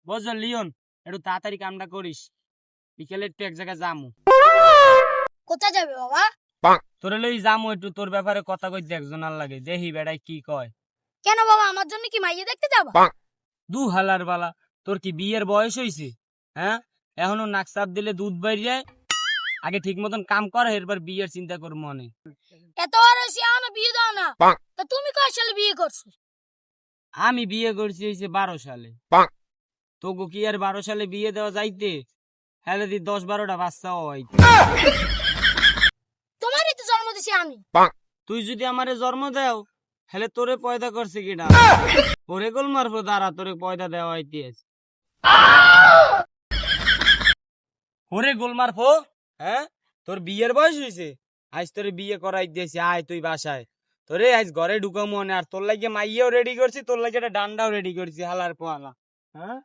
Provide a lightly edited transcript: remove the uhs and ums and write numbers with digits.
বুঝছো লিওন, একটু তাড়াতাড়ি কামটা করিস, বিকেলে একটু এক জায়গায় যামু। কোথায় যাবে বাবা? তোরে লই যামু, একটু তোর ব্যাপারে কথা কইতে একজনের লাগে, দেখি বেড়াই কি কয়। কেন বাবা, আমার জন্য কি মাইয়া দেখতে যাবা? দু হালার বালা, তোর কি বিয়ের বয়স হইছে? হ্যাঁ, এখনো নাক চাপ দিলে দুধ বাইর যায়। আগে ঠিক মতন কাম কর, এরপর বিয়ের চিন্তা করবো মনে। এত আর হয়েছে এখনো বিয়ে দাও না? তা তুমি কয় সালে বিয়ে করছো? আমি বিয়ে করছি হইছে 12 সালে। তোগো কি আর 12 সালে বিয়ে দেওয়া যাইতে? হ্যালে দি 10-12টা বাচ্চাও হইতে। তোমারই তো জন্ম দিছি আমি। তুই যদি আমারে জন্ম দেও, হলে তোরে পয়দা করছে কিনা? ওরে গোল মারবো, দাঁড়া, তোরে পয়দা দেওয়া হইতে আছে। ওরে গোল মারবো, হ্যাঁ, তোর বিয়ের বয়স হয়েছে, আজ তোরে বিয়ে করাই দিয়েছি, আয় তুই বাসায়। তোরে আজ ঘরে ঢুকা মনে, আর তোর লাগে মাইয়াও রেডি করছি, তোর লাগে একটা ডান্ডাও রেডি করছি, হালার পোয়ালা। হ্যাঁ,